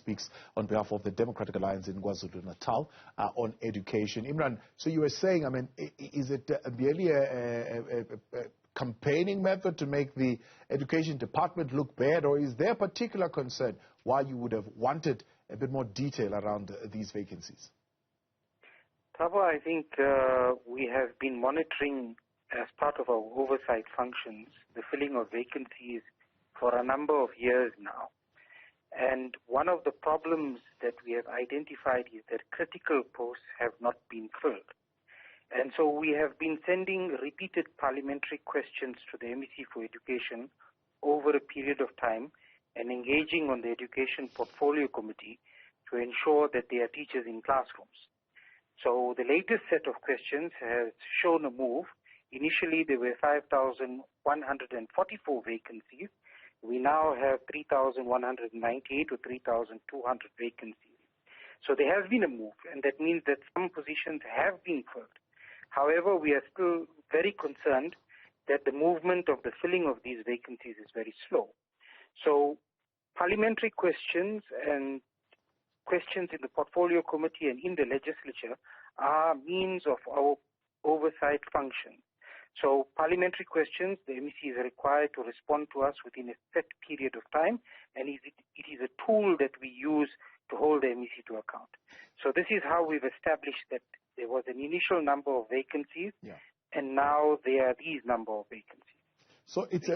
speaks on behalf of the Democratic Alliance in KwaZulu-Natal on education. Imran, so you were saying, I mean, is it merely a campaigning method to make the education department look bad, or is there a particular concern why you would have wanted a bit more detail around these vacancies? Thabo, I think we have been monitoring as part of our oversight functions the filling of vacancies for a number of years now. And one of the problems that we have identified is that critical posts have not been filled. And so we have been sending repeated parliamentary questions to the MEC for Education over a period of time and engaging on the Education Portfolio Committee to ensure that there are teachers in classrooms. So the latest set of questions has shown a move. Initially, there were 5,144 vacancies. We now have 3,198 to 3,200 vacancies. So there has been a move, and that means that some positions have been filled. However, we are still very concerned that the movement of the filling of these vacancies is very slow. So parliamentary questions and questions in the Portfolio Committee and in the legislature are means of our oversight function. So parliamentary questions, the MEC is required to respond to us within a set period of time, and it is a tool that we use to hold the MEC to account. So this is how we've established that there was an initial number of vacancies, and now there are these number of vacancies. So it's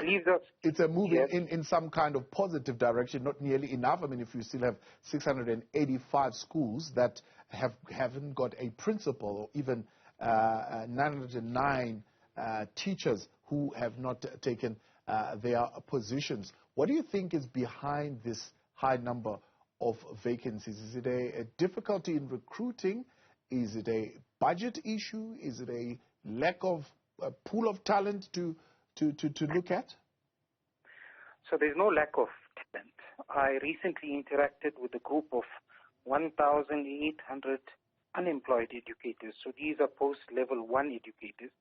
a move in some kind of positive direction, not nearly enough. I mean, if you still have 685 schools that haven't got a principal, or even 909 teachers who have not taken their positions. What do you think is behind this high number of vacancies? Is it a difficulty in recruiting? Is it a budget issue? Is it a lack of a pool of talent to look at? So there's no lack of talent. I recently interacted with a group of 1,800 unemployed educators. So these are post-level 1 educators.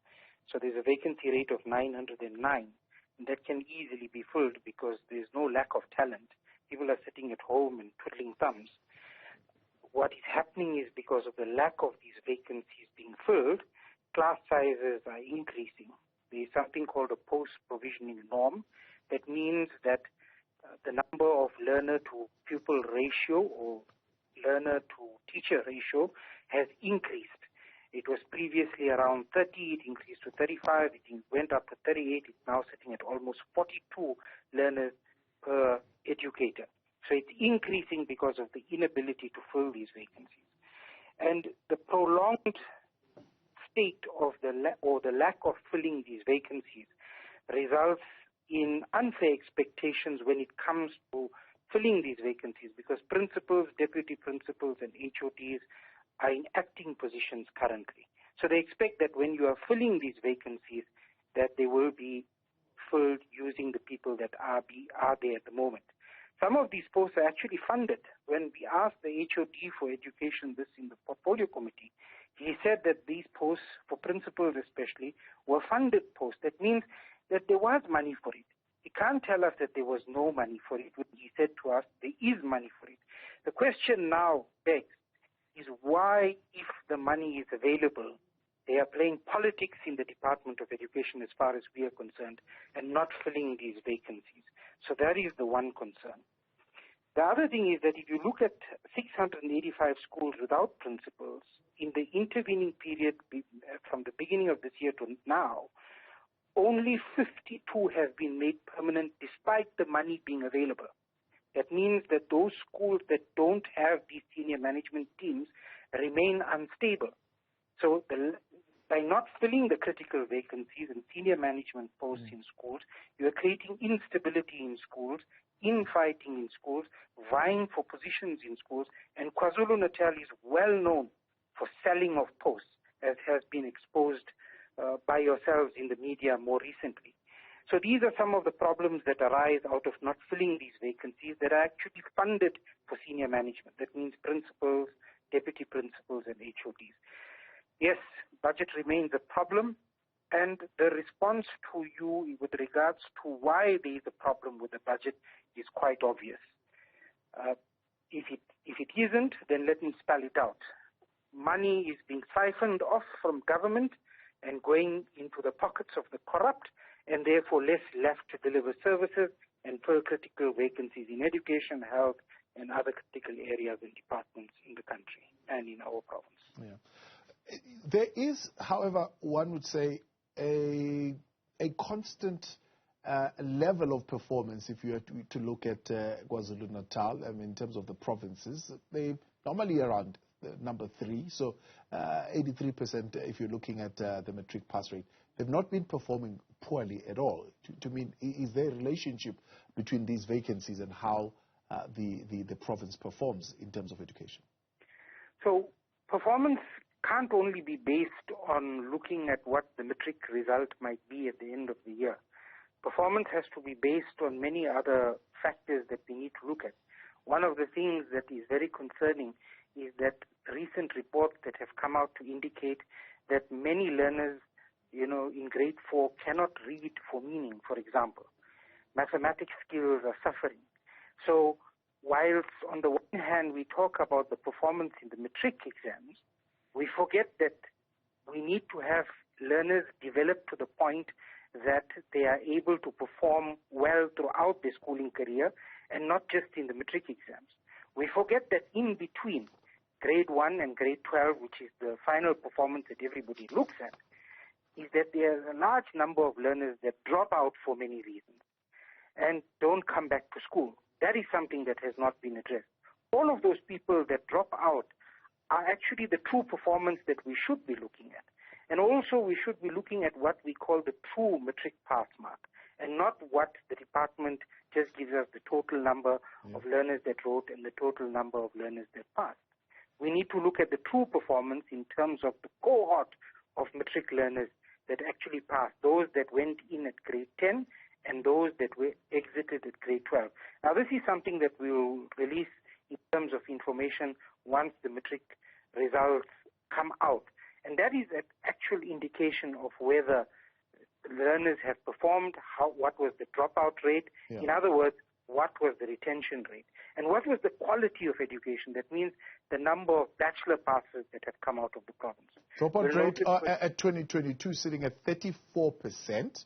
So there's a vacancy rate of 909. And that can easily be filled because there's no lack of talent. People are sitting at home and twiddling thumbs. What is happening is because of the lack of these vacancies being filled, class sizes are increasing. There is something called a post-provisioning norm. That means that the number of learner-to-pupil ratio or learner-to-teacher ratio has increased. It was previously around 30, it increased to 35, it went up to 38, it's now sitting at almost 42 learners per educator. So it's increasing because of the inability to fill these vacancies. And the prolonged state of the lack of filling these vacancies results in unfair expectations when it comes to filling these vacancies, because principals, deputy principals, and HODs are in acting positions currently. So they expect that when you are filling these vacancies, that they will be filled using the people that are there at the moment. Some of these posts are actually funded. When we asked the HOD for education this in the Portfolio Committee, he said that these posts, for principals especially, were funded posts. That means that there was money for it. He can't tell us that there was no money for it. When he said to us, there is money for it. The question now begs is why, if the money is available, they are playing politics in the Department of Education as far as we are concerned and not filling these vacancies. So that is the one concern. The other thing is that if you look at 685 schools without principals, in the intervening period from the beginning of this year to now, only 52 have been made permanent despite the money being available. That means that those schools that don't have these senior management teams remain unstable. So by not filling the critical vacancies and senior management posts in schools, you are creating instability in schools, infighting in schools, vying for positions in schools, and KwaZulu-Natal is well known for selling of posts, as has been exposed by yourselves in the media more recently. So these are some of the problems that arise out of not filling these vacancies that are actually funded for senior management. That means principals, deputy principals, and HODs. Yes, budget remains a problem, and the response to you with regards to why there is a problem with the budget is quite obvious. If it isn't, then let me spell it out. Money is being siphoned off from government and going into the pockets of the corrupt, and therefore less left to deliver services and fill critical vacancies in education, health, and other critical areas and departments in the country and in our province. Yeah. There is, however, one would say, a constant level of performance if you are to look at KwaZulu-Natal. I mean, in terms of the provinces, they normally around number 3, so 83% if you're looking at the matric pass rate. They've not been performing poorly at all. To me, is there a relationship between these vacancies and how the province performs in terms of education? So performance can't only be based on looking at what the matric result might be at the end of the year. Performance has to be based on many other factors that we need to look at. One of the things that is very concerning is that recent reports that have come out to indicate that many learners, in grade 4 cannot read for meaning, for example. Mathematics skills are suffering. So whilst on the one hand we talk about the performance in the matric exams, we forget that we need to have learners develop to the point that they are able to perform well throughout their schooling career and not just in the matric exams. We forget that in between grade 1 and grade 12, which is the final performance that everybody looks at, is that there's a large number of learners that drop out for many reasons and don't come back to school. That is something that has not been addressed. All of those people that drop out are actually the true performance that we should be looking at. And also we should be looking at what we call the true matric pass mark, and not what the department just gives us the total number of learners that wrote and the total number of learners that passed. We need to look at the true performance in terms of the cohort of matric learners that actually passed, those that went in at grade 10 and those that were exited at grade 12. Now this is something that we will release in terms of information once the matric results come out. And that is an actual indication of whether learners have performed, what was the dropout rate, in other words, what was the retention rate, and what was the quality of education. That means the number of bachelor passes that have come out of the province. Dropout rate at 2022 sitting at 34%,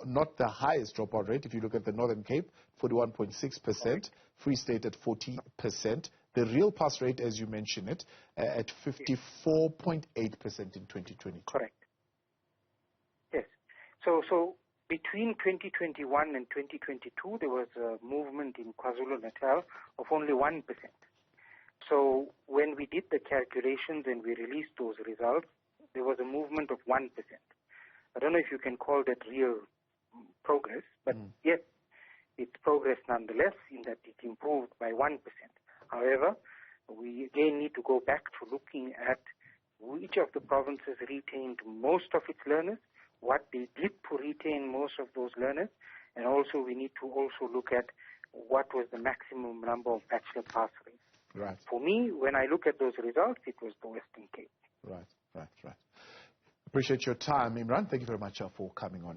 not the highest dropout rate. If you look at the Northern Cape, 41.6%, Free State at 40%. The real pass rate, as you mentioned it, at 54.8% in 2022. Correct. Yes. So between 2021 and 2022, there was a movement in KwaZulu-Natal of only 1%. So when we did the calculations and we released those results, there was a movement of 1%. I don't know if you can call that real progress, but yes, it's progress nonetheless in that it improved by 1%. However, we again need to go back to looking at which of the provinces retained most of its learners, what they did to retain most of those learners, and also we need to also look at what was the maximum number of bachelor pass rates. Right. For me, when I look at those results, it was the Western Cape. Right. Appreciate your time, Imran. Thank you very much for coming on.